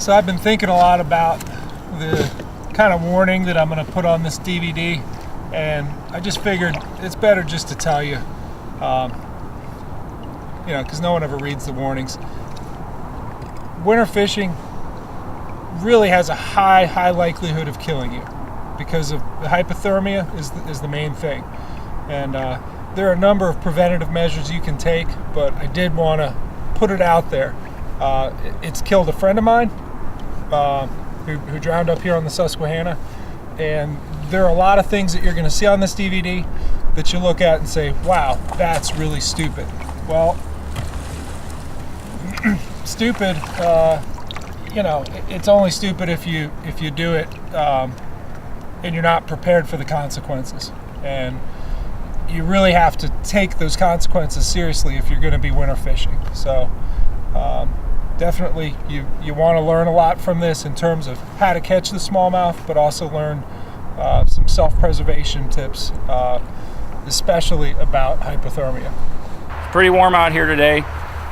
So I've been thinking a lot about the kind of warning that I'm going to put on this DVD, and I just figured it's better just to tell you, you know, because no one ever reads the warnings. Winter fishing really has a high likelihood of killing you because of the hypothermia is the main thing. And there are a number of preventative measures you can take, but I did want to put it out there. It's killed a friend of mine who drowned up here on the Susquehanna, and there are a lot of things that you're going to see on this DVD that you look at and say, wow, that's really stupid. Well, stupid, you know, it's only stupid if you do it and you're not prepared for the consequences. And you really have to take those consequences seriously if you're going to be winter fishing. So definitely you want to learn a lot from this in terms of how to catch the smallmouth, but also learn some self-preservation tips, especially about hypothermia. It's pretty warm out here today.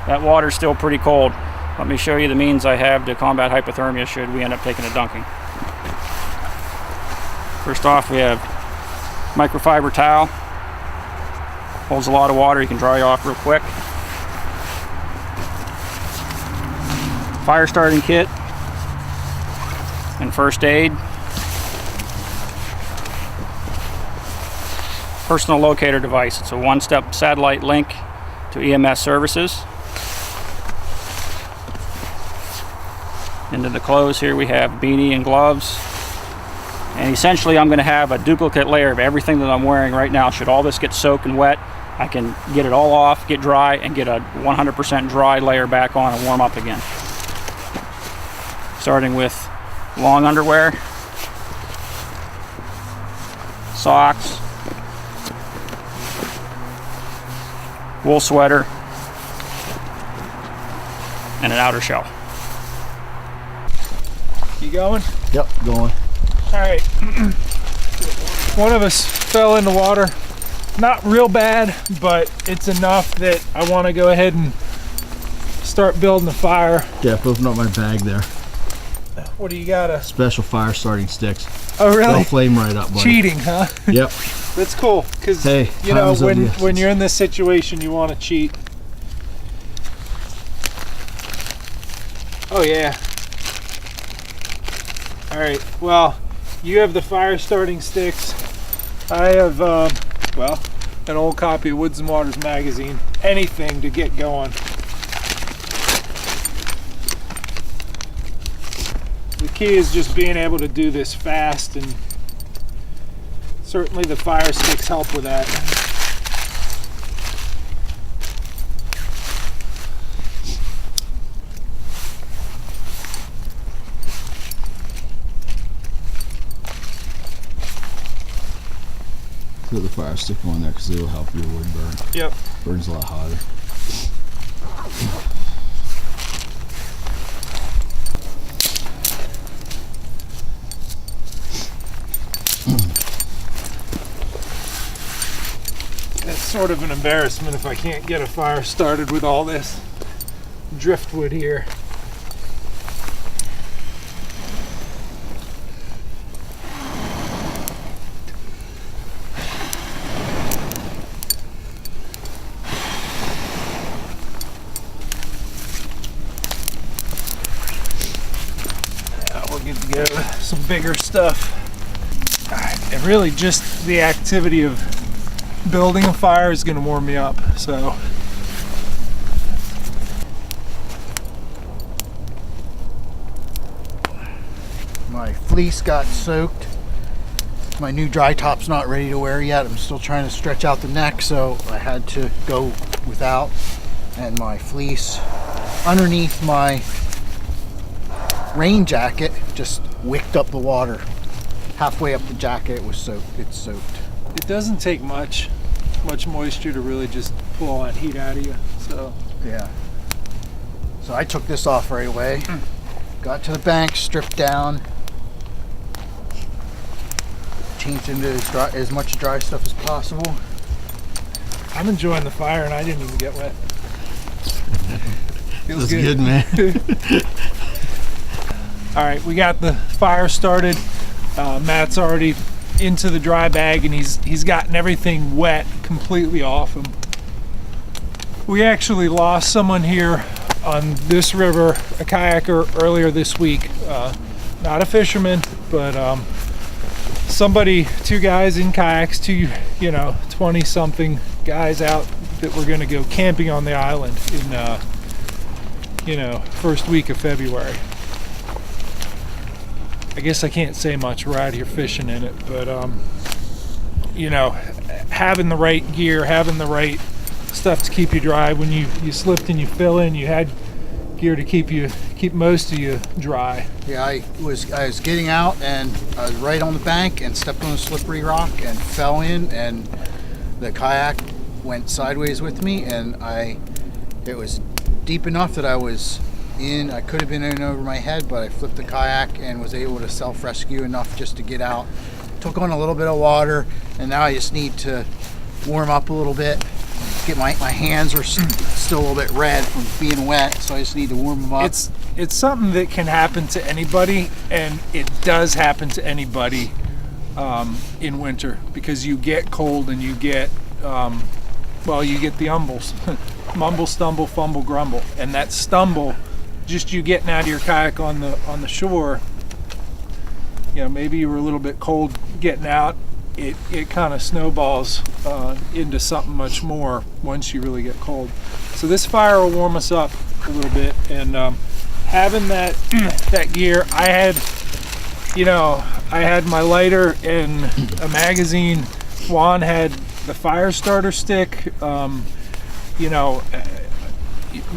That water's still pretty cold. Let me show you the means I have to combat hypothermia should we end up taking a dunking. First off, we have microfiber towel. Holds a lot of water, you can dry off real quick. Fire starting kit and first aid. Personal locator device. It's a one-step satellite link to EMS services. Into the clothes here we have beanie and gloves. And essentially I'm going to have a duplicate layer of everything that I'm wearing right now. Should all this get soaked and wet, I can get it all off, get dry, and get a 100% dry layer back on and warm up again. Starting with long underwear, socks, wool sweater, and an outer shell. You going? Yep, going. All right. One of us fell in the water. Not real bad, but it's enough that I want to go ahead and start building the fire. Yeah, open up my bag there. What do you got? Special fire starting sticks. Oh, really? They'll flame right up, buddy. Cheating, huh? Yep. That's cool, because hey, you know when you're in this situation, you want to cheat. Oh yeah. All right. Well, you have the fire starting sticks. I have well, an old copy of Woods and Waters magazine. Anything to get going. The key is just being able to do this fast, and certainly the fire sticks help with that. Put the fire stick on there because it will help your wood burn. Yep. Burns a lot hotter. It's sort of an embarrassment if I can't get a fire started with all this driftwood here. Yeah, we'll get to go with some bigger stuff. And really just the activity of building a fire is going to warm me up, so my fleece got soaked. My new dry top's not ready to wear yet. I'm still trying to stretch out the neck, so I had to go without. And my fleece underneath my rain jacket just wicked up the water. Halfway up the jacket it was soaked. It's soaked. it doesn't take much moisture to really just pull all that heat out of you. So yeah. So I took this off right away. Got to the bank, stripped down, changed into as much dry stuff as possible. I'm enjoying the fire and I didn't even get wet. Feels good, man. All right, we got the fire started. Matt's already into the dry bag, and he's gotten everything wet completely off him. We actually lost someone here on this river, a kayaker, earlier this week. Not a fisherman, but somebody, two guys in kayaks, two 20-something guys out that were going to go camping on the island in first week of February. I guess I can't say much. We're out here fishing in it, but having the right gear, having the right stuff to keep you dry. When you slipped and you fell in, you had gear to keep most of you dry. Yeah, I was getting out, and I was right on the bank and stepped on a slippery rock and fell in, and the kayak went sideways with me, and it was deep enough that I could have been in over my head, but I flipped the kayak and was able to self-rescue enough just to get out. Took on a little bit of water, and now I just need to warm up a little bit. My hands are still a little bit red from being wet, so I just need to warm them up. It's something that can happen to anybody, and it does happen to anybody in winter, because you get cold and you get you get the umbles. Mumble, stumble, fumble, grumble. And that stumble, just you getting out of your kayak on the shore, maybe you were a little bit cold getting out, it kind of snowballs into something much more once you really get cold. So this fire will warm us up a little bit, and having that gear, I had my lighter and a magazine. Juan had the fire starter stick.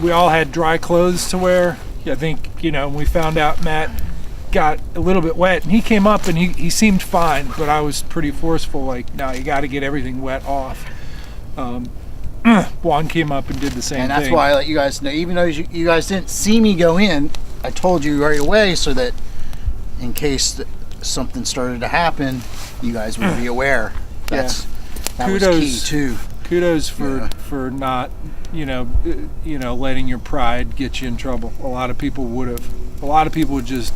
We all had dry clothes to wear. I think, we found out Matt got a little bit wet, and he came up and he seemed fine, but I was pretty forceful, like, no, you got to get everything wet off. Juan came up and did the same thing. And that's why I let you guys know, even though you guys didn't see me go in, I told you right away so that in case something started to happen, you guys would be aware. That was key too. Kudos for not, letting your pride get you in trouble. A lot of people would have. A lot of people would just,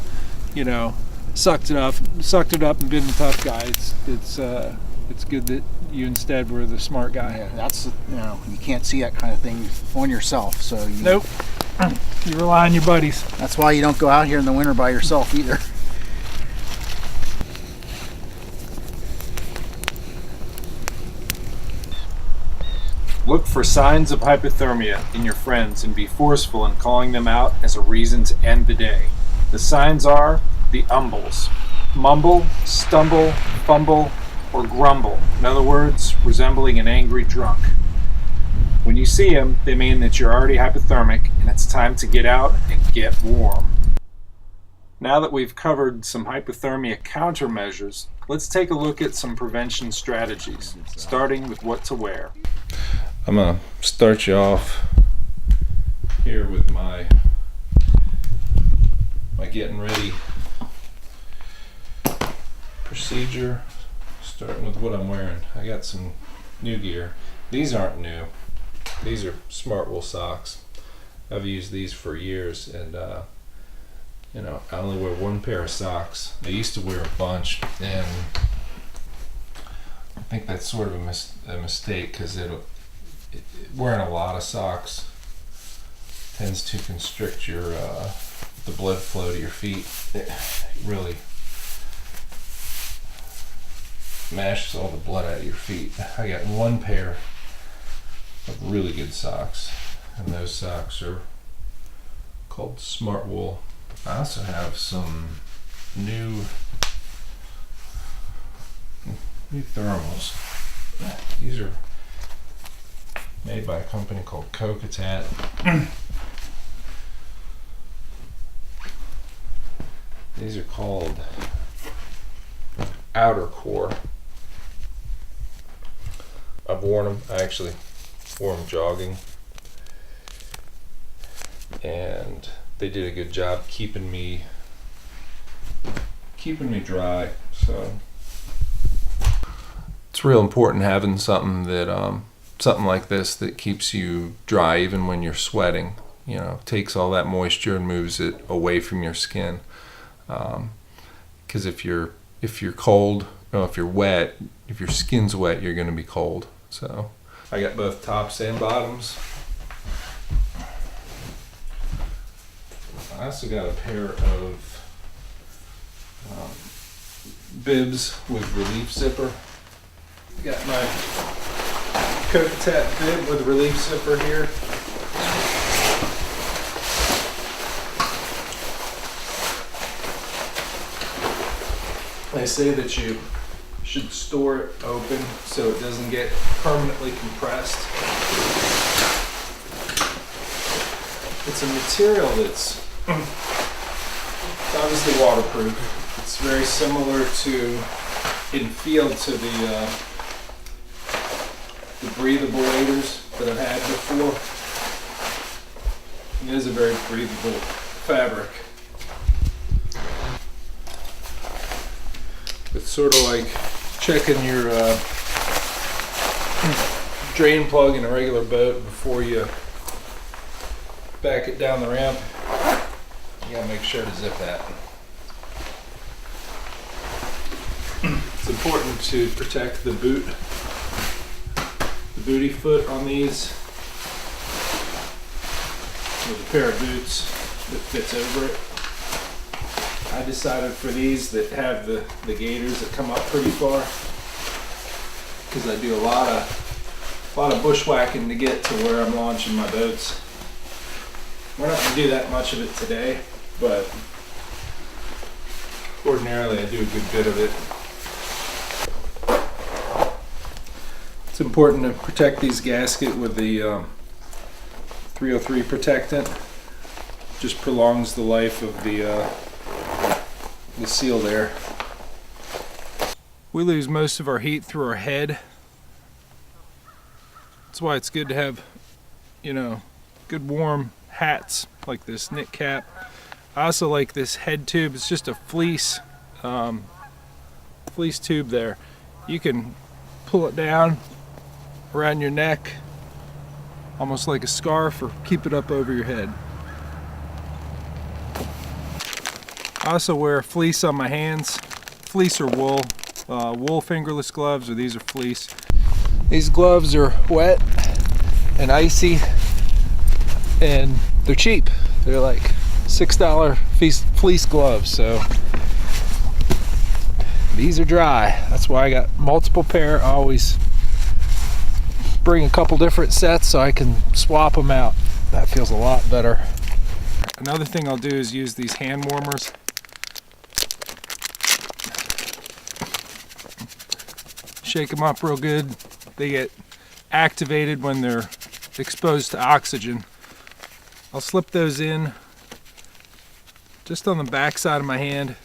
sucked it up and been the tough guy. It's good that you instead were the smart guy. Yeah, that's you can't see that kind of thing on yourself. So nope. You rely on your buddies. That's why you don't go out here in the winter by yourself either. Look for signs of hypothermia in your friends and be forceful in calling them out as a reason to end the day. The signs are the umbles: mumble, stumble, fumble, or grumble. In other words, resembling an angry drunk. When you see them, they mean that you're already hypothermic and it's time to get out and get warm. Now that we've covered some hypothermia countermeasures, let's take a look at some prevention strategies, starting with what to wear. I'm gonna start you off here with my getting ready procedure, starting with what I'm wearing. I got some new gear. These aren't new. These are Smart Wool socks. I've used these for years, and I only wear one pair of socks. I used to wear a bunch, and I think that's sort of a mistake, because wearing a lot of socks tends to constrict your the blood flow to your feet. It really mashes all the blood out of your feet. I got one pair of really good socks, and those socks are called Smart Wool. I also have some new thermals. These are made by a company called Kokatat. These are called Outer Core. I've worn them. I actually wore them jogging, and they did a good job keeping me dry. So it's real important having something that something like this that keeps you dry even when you're sweating. Takes all that moisture and moves it away from your skin. Because if you're cold, if you're wet, if your skin's wet, you're going to be cold. So I got both tops and bottoms. I also got a pair of bibs with relief zipper. Got my Coquetet bib with relief zipper here. They say that you should store it open so it doesn't get permanently compressed. It's a material that's obviously waterproof. It's very similar in feel to the breathable waders that I've had before. It is a very breathable fabric. It's sort of like checking your drain plug in a regular boat before you back it down the ramp. You gotta make sure to zip that. It's important to protect the booty foot on these with a pair of boots that fits over it. I decided for these that have the gaiters that come up pretty far, because I do a lot of bushwhacking to get to where I'm launching my boats. We're not going to do that much of it today, but ordinarily I do a good bit of it. It's important to protect these gaskets with the 303 protectant. Just prolongs the life of the seal there. We lose most of our heat through our head. That's why it's good to have, good warm hats like this knit cap. I also like this head tube. It's just a fleece tube there. You can pull it down around your neck, almost like a scarf, or keep it up over your head. I also wear fleece on my hands, fleece or wool. Wool fingerless gloves, or these are fleece. These gloves are wet and icy, and they're cheap. They're like $6 fleece gloves, so these are dry. That's why I got multiple pair. I always bring a couple different sets so I can swap them out. That feels a lot better. Another thing I'll do is use these hand warmers. Shake them up real good. They get activated when they're exposed to oxygen. I'll slip those in just on the back side of my hand.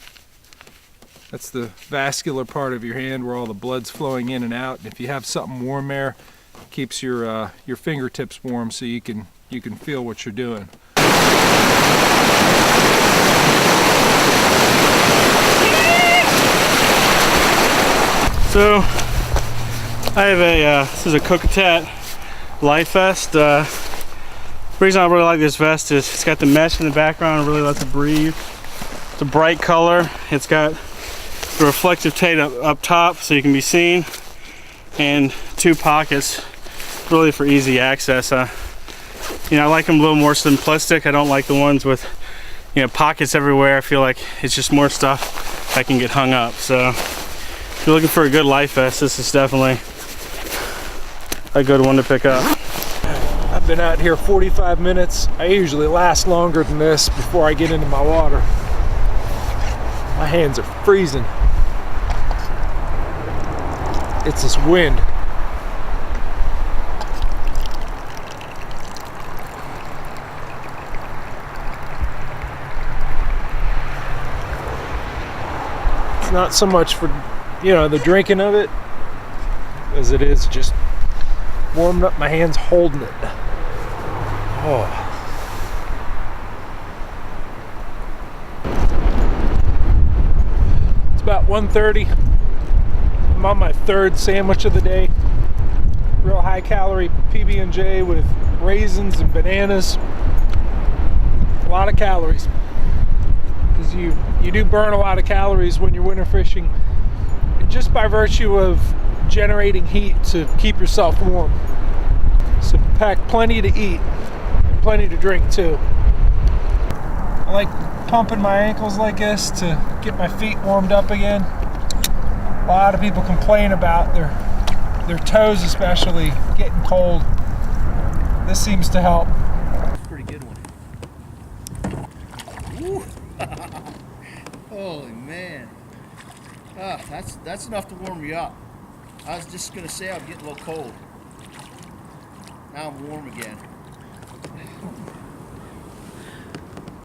That's the vascular part of your hand where all the blood's flowing in and out. And if you have something warm there, it keeps your fingertips warm so you can feel what you're doing. So I have this is a Coquetet life vest. The reason I really like this vest is it's got the mesh in the background, it really lets it breathe. It's a bright color. It's got the reflective tape up top so you can be seen, and 2 pockets really for easy access. I like them a little more simplistic. I don't like the ones with pockets everywhere. I feel like it's just more stuff that can get hung up. So if you're looking for a good life vest, this is definitely a good one to pick up. I've been out here 45 minutes. I usually last longer than this before I get into my water. My hands are freezing. It's this wind. It's not so much for the drinking of it as it is just warming up my hands holding it. Oh. It's about 1:30. I'm on my 3rd sandwich of the day. Real high calorie PB&J with raisins and bananas. A lot of calories. This because you do burn a lot of calories when you're winter fishing, just by virtue of generating heat to keep yourself warm. So pack plenty to eat and plenty to drink too. I like pumping my ankles like this to get my feet warmed up again. A lot of people complain about their toes especially getting cold. This seems to help. Pretty good one. Woo. Holy man. Ah, that's enough to warm me up. I was just gonna say I'm getting a little cold. Now I'm warm again.